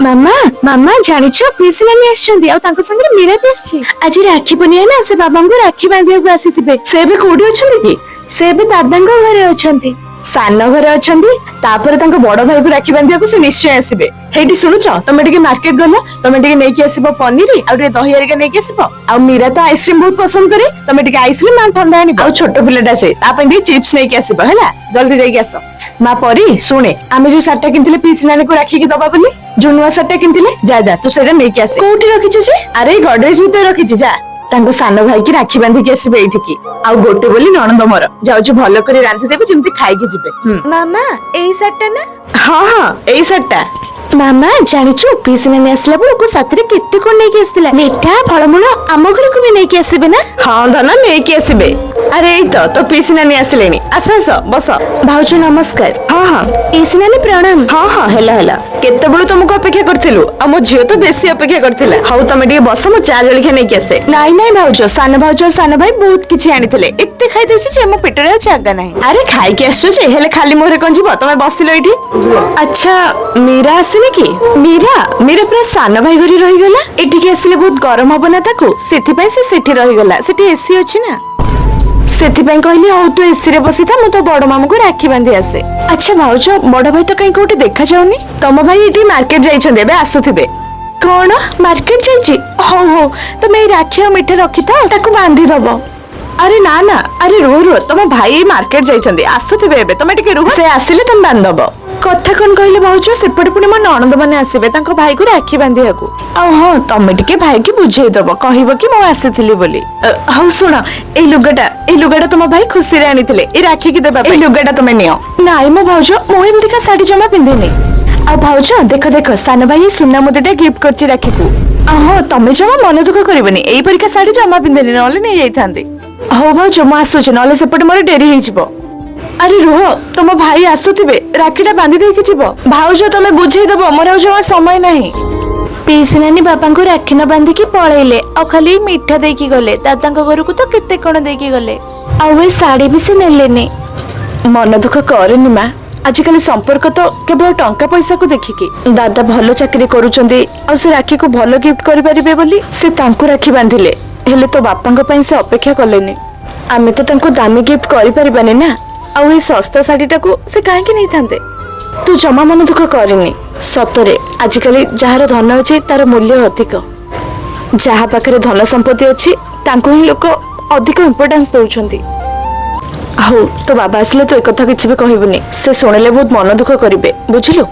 मामा मामा जानिଛ ପିସି ନାନୀ ଆସିଛନ୍ତି ଆଉ ତାଙ୍କ ସାଙ୍ଗରେ ମୀରା ବି ଆସିଛି। ଆଜି ରାକ୍ଷୀ ପୂର୍ଣ୍ଣିମା ନା ସେ ବାବାଙ୍କୁ ରାକ୍ଷୀ ବାନ୍ଧିବାକୁ ଆସିଥିବେ। ସେ ଏବେ କୋଉଠି ଅଛନ୍ତି କି? ସେ ଏବେ ଦାଦାଙ୍କ ଘରେ ଅଛନ୍ତି। ସାନ ଘରେ ଅଛନ୍ତି ତାପରେ ତାଙ୍କ ବଡ ଭାଇକୁ ରାକ୍ଷୀ ବାନ୍ଧିବାକୁ ସେ ନିଶ୍ଚୟ ଆସିବେ। ହେଇଟି ଶୁଣୁଛ ତମେ ଟିକେ ମାର୍କେଟ ଗଲ ତମେ ଟିକେ ନେଇକି ଆସିବ ପନିର ଆଉ ଟିକେ ଦହି ହେରିକା ନେଇକି ଆସିବ। ଆଉ ମୀରା ତ ଆଇସ୍କ୍ରିମ ବହୁତ ପସନ୍ଦ କରେ ତମେ ଟିକେ ଆଇସ୍କ୍ରିମ ଆଉ ଥଣ୍ଡା ଆଣିବ। ଆଉ ଛୋଟ ପିଲାଟା ସେ ତା ପାଇଁ ଟିକେ ଚିପ୍ସ ନେଇକି ଆସିବ ହେଲା। ଜଲ୍ଦି ଯାଇକି ଆସ। ମା ପରି ଶୁଣେ ଆମେ ଯୋଉ ଶାଢୀଟା କିଣିଥିଲେ ପିସି ନାନୀକୁ ରାକ୍ଷୀକି ଦବା ବୋଲି ଯୋଉ ନୂଆ ଶାଢୀଟା କିଣିଥିଲେ ଯା ଯା ତୁ ସେଇଟା ନେଇକି ଆସେ। କୋଉଠି ରଖିଛୁ ଯେ? ଆରେ ଗଡରେଜ ଭିତରେ ରଖିଛି ଯା। ତାଙ୍କ ସାନ ଭାଇକି ରାକ୍ଷୀ ବାନ୍ଧିକି ଆସିବେ ଏଇଠିକି। ଆଉ ଗୋଟେ ବୋଲି ନଣନ୍ଦ ମୋର ଯାଉଛି ଭଲ କରି ରାନ୍ଧିଦେବେ ଯେମିତି ଖାଇକି ଯିବେ। ମାମା ଏଇ ଶାଢୀଟା ନା? ହଁ ହଁ ଏଇ ଶାଢୀଟା। ମାମା ଜାଣିଛୁ ପିସି ନାନୀ ଆସିଲା ବେଳକୁ ସାଥିରେ କେତେ କଣ ନେଇକି ଆସିଥିଲା। ମିଠା ଫଳମୂଳ ଆମ ଘରକୁ ବି ନେଇକି ଆସିବେ ନା? ହଁ ଧନ ନେଇକି ଆସିବେ। ଆରେ ଏଇ ତ ପିସି ନାନୀ ଆସିଲେଣି। ଆସ ଆସ ବସ। ଭାଉଜ ନମସ୍କାର। ହଁ ହଁ ପିସି ନାନୀ ପ୍ରଣାମ। ହଁ ହଁ ହେଲା ହେଲା କେତେବେଳୁ ତମକୁ ଅପେକ୍ଷା କରିଥିଲୁ ଆଉ ମୋ ଝିଅ ତ ବେଶୀ ଅପେକ୍ଷା କରିଥିଲା। ହଉ ତମେ ଟିକେ ବସ ମୁଁ ଚା ଜଳଖିଆ ନେଇକି ଆସେ। ନାଇଁ ନାଇଁ ଭାଉଜ ସାନ ଭାଉଜ ସାନ ଭାଇ ବହୁତ କିଛି ଆଣିଥିଲେ ଏତେ ଖାଇଦେଇଛି ଯେ ମୋ ପେଟରେ ଆଉ ଜାଗା ନାହିଁ। ଆରେ ଖାଇକି ଆସିଛୁ ଯେ ହେଲେ ଖାଲି ମୁହଁରେ କଣ ଯିବ ତମେ ବସିଲ ଏଇଠି। ଆଚ୍ଛା ମୀରା ଆସିନି କି? ମୀରା ମୀରା ପୁରା ସାନ ଭାଇ ଘରେ ରହିଗଲା। ଏଠିକି ଆସିଲେ ବହୁତ ଗରମ ହବ ନା ତାକୁ ସେଥିପାଇଁ ସେ ସେଠି ରହିଗଲା। ସେଠି ଏସି ଅଛି ନା ସେଥିପାଇଁ କହିଲି ହଉ ତୁ ଏସି ରେ ବସିଥା ମୁଁ ତୋ ବଡ ମାମୁଙ୍କୁ ରାକ୍ଷୀ ବାନ୍ଧି ଆସେ। ଆଚ୍ଛା ଭାଉଜ ବଡ ଭାଇ ତ କାଇଁ କୋଉଠି ଦେଖା ଯାଉନି? ତମ ଭାଇ ଏଠି ମାର୍କେଟ ଯାଇଛନ୍ତି ଏବେ ଆସୁଥିବେ। କଣ ମାର୍କେଟ ଯାଇଛି? ହଉ ହଉ ତମେ ଏଇ ରାକ୍ଷୀ ଆଉ ମିଠା ରଖିଥାଅ ତାକୁ ବାନ୍ଧି ଦବ। ଆରେ ନା ନା ଆରେ ରୁହ ରୁହ ତମ ଭାଇ ମାର୍କେଟ ଯାଇଛନ୍ତି ଆସୁଥିବେ ଏବେ ତମେ ଟିକେ ରୁହ ସେ ଆସିଲେ ତମେ ବାନ୍ଧିଦବ। କଥା କଣ କହିଲେ ଭାଉଜ ସେପଟେ ପୁଣି ମୋ ନଣନ୍ଦ ମାନେ ଆସିବେ ତାଙ୍କ ଭାଇକୁ ରାକ୍ଷୀ ବାନ୍ଧିବାକୁ। ଆଉ ହଁ ତମେ ଟିକେ ଭାଇକି ବୁଝେଇଦବ କହିବ କି ମୁଁ ଆସିଥିଲି ବୋଲି। ହଉ ଶୁଣ ଏଇ ଲୁଗାଟା ତମ ଭାଇ ଖୁସିରେ ଆଣିଥିଲେ ଏଇ ରାକ୍ଷୀକି ଦେବା ପାଇଁ। ଏଇ ଲୁଗାଟା ତମେ ନିଅ। ନାଇଁ ମୋ ଭାଉଜ ମୁଁ ଏମିତିକା ଶାଢୀ ଜମା ପିନ୍ଧିନି। ଆଉ ଭାଉଜ ଦେଖ ଦେଖ ସାନ ଭାଇ ସୁନା ମୁଦିଟା ଗିଫ୍ଟ କରିଛି ରାକ୍ଷୀକୁ। ହଁ ତମେ ଜମା ମନ ଦୁଃଖ କରିବନି ଏଇ ପରିକା ଶାଢୀ ଜମା ପିନ୍ଧିନି ନହେଲେ ନେଇଯାଇଥାନ୍ତି। ହଉ ଭାଉଜ ମୁଁ ଆସୁଛି ନହେଲେ ସେପଟେ ମୋର ଡେରି ହେଇଯିବ। ଆରେ ରୁହ ତମ ଭାଇ ଆସୁଥିବେ ରାକ୍ଷୀଟା ବାନ୍ଧି ଦେଇକି ଯିବ। ଭାଉଜ ତମେ ବୁଝେଇଦବ ମୋର ଆଉ ଜମା ସମୟ ନାହିଁ। ପିସି ନାନୀ ବାପାଙ୍କୁ ରାକ୍ଷୀ ନ ବାନ୍ଧିକି ପଳେଇଲେ ଆଉ ଖାଲି ମିଠା ଦେଇକି ଗଲେ। ଦାଦାଙ୍କ ଘରକୁ ତ କେତେ କଣ ଦେଇକି ଗଲେ ଆଉ ଏ ଶାଢୀ ବି ସେ ନେଲେନି। ମନ ଦୁଃଖ କରେନି ମା ଆଜିକାଲି ସମ୍ପର୍କ ତ କେବଳ ଟଙ୍କା ପଇସାକୁ ଦେଖିକି। ଦାଦା ଭଲ ଚାକିରି କରୁଛନ୍ତି ଆଉ ସେ ରାକ୍ଷୀକୁ ଭଲ ଗିଫ୍ଟ କରିପାରିବେ ବୋଲି ସେ ତାଙ୍କୁ ରାକ୍ଷୀ ବାନ୍ଧିଲେ। ହେଲେ ତୋ ବାପାଙ୍କ ପାଇଁ ସେ ଅପେକ୍ଷା କଲେନି। ଆମେ ତ ତାଙ୍କୁ ଦାମୀ ଗିଫ୍ଟ କରିପାରିବାନି ନା ଆଉ ଏଇ ଶସ୍ତା ଶାଢୀଟାକୁ ସେ କାହିଁକି ନେଇଥାନ୍ତେ? ତୁ ଜମା ମନ ଦୁଃଖ କରିନି। ସତରେ ଆଜିକାଲି ଯାହାର ଧନ ଅଛି ତାର ମୂଲ୍ୟ ଅଧିକ। ଯାହା ପାଖରେ ଧନ ସମ୍ପତ୍ତି ଅଛି ତାଙ୍କୁ ହିଁ ଲୋକ ଅଧିକ ଇମ୍ପୋର୍ଟାନ୍ସ ଦଉଛନ୍ତି। ହଉ ତୋ ବାବା ଆସିଲେ ତୁ ଏକଥା କିଛି ବି କହିବୁନି ସେ ଶୁଣିଲେ ବହୁତ ମନ ଦୁଃଖ କରିବେ ବୁଝିଲୁ।